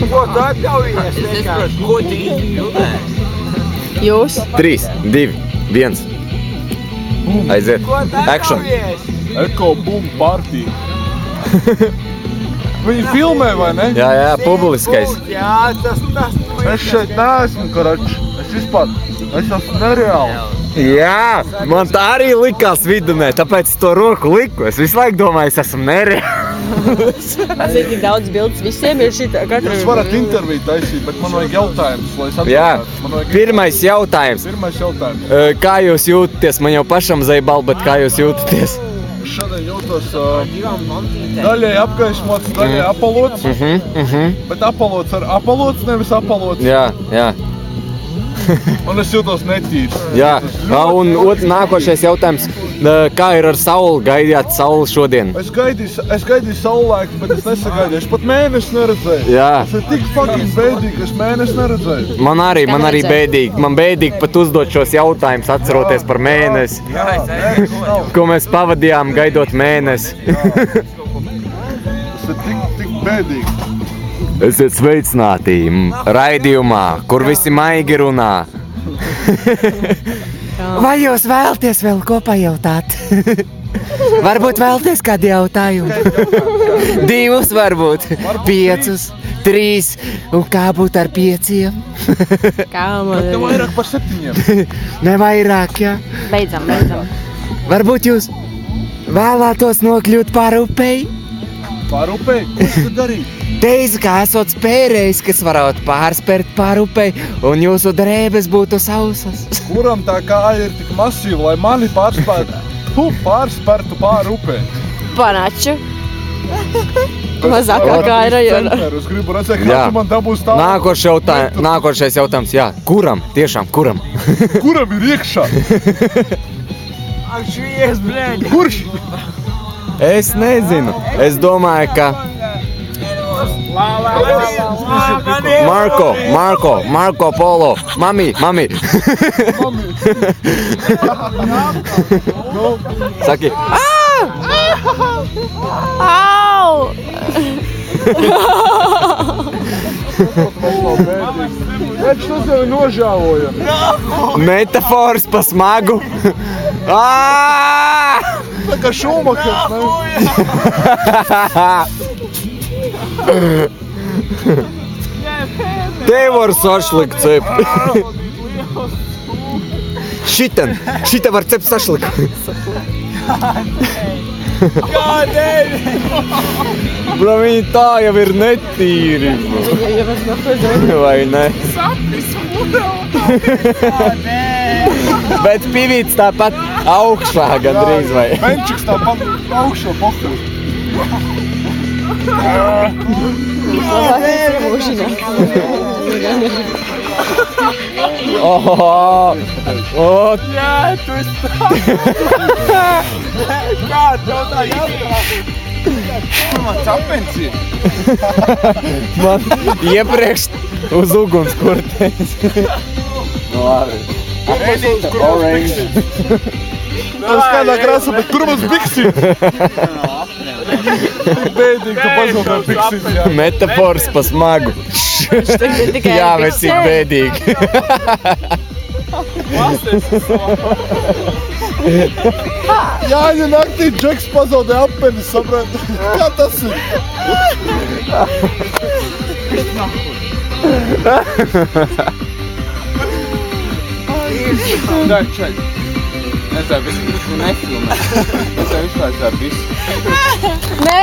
Ko tu atļaujies? Es nesaprotu, ko tu īsti filmē? Jūs? 3, 2, 1. Aiziet. Ko tu Action. atļaujies? Eko bum partī. Viņi filmē, vai ne? Jā, publiskais. Jā, tas. Es šeit neesmu, karač. Es esmu nereāli. Jā, man tā arī likās vidumē, tāpēc to roku liku. Es visu laiku domāju, es esmu nereāls. Tas ir tik daudz bildes visiem, ir šitā katru... Jūs varat interviju taisīt, bet man vajag jautājumus, lai es Jā, atbildētu. pirmais jautājums. Pirmais jautājums. Kā jūs jūtaties? Man jau pašam zaibal, bet kā jūs jūtaties? Šodien jūtos daļai apgaismots, daļai apalots. Bet apalots, nevis apalots. Jā. Un es jūtos netīrs. Jā, un nākošais jautājums. Kā ir ar sauli? Gaidījāt sauli šodien? Es gaidīju saulēktu, bet es nesagaidīju. Es pat mēnesi neredzēju. Jā. Tas ir tik fucking bēdīgi, es mēnesi neredzēju. Man arī bēdīgi. Man bēdīgi pat uzdot šos jautājumus, atceroties par mēnesi. Ko mēs pavadījām gaidot mēnesi. Tas ir tik bēdīgi. Esiet sveicināti raidījumā, kur visi maigi runā. Vai jūs vēlaties vēl ko pajautāt? Varbūt vēlaties kādu jautājumu? 2 varbūt, 5, 3, un kā būt ar 5? Kā man... Ne vairāk par 7. Ne vairāk, jā. Beidzam. Varbūt jūs vēlētos nokļūt pār upei? Pār upei? Ko es tu darīju? Teicu, ka esot spērējis, kas varētu pārspērt pār upei, un jūsu drēbes būtu sausas. Kuram tā kāja ir tik masīva, lai mani pārspērtu pār upei? Panaču. Mazākā kā ir rajona. Es gribu redzēt, kā tu man dabūs tālāk. Nākošais jautājums, jā. Kuram? Tiešām, kuram? Kuram ir iekšā? Ak, švies, bļēģi. Kurš? Es nezinu. Es domāju, ka... Marko Polo. Mami. Saki. Au! Redz, tas jau ir nožēlojami. Metafors pa smagu. Tā kā Šumahers, ne? Te var sašlikt cept. Šita var cept sašlikt. Kādēļ? Bro, viņi tā jau ir netīri. Vai ne? Bet pivīts tāpat augšā gandrīz vai? Benčiks tāpat augšā pohru. Jā, tu esi tā. Kā tev tā jāsaka? Kur man capens ir? Man iepriekš uz ugunskurtēs. Labi. Orange. Tas kādā krāsā, bet kur mums biksim? Bēdīgi, ka pazaudēju biksim. Metafors pa smagu. Jā, bet cik bēdīgi. Jāņa naktī Džeks pazaudēja apenis, saprāt? Kā tas ir? Tā, čaļ. Es tā visu nefilmē. Es tā vispār tā visu. Nē,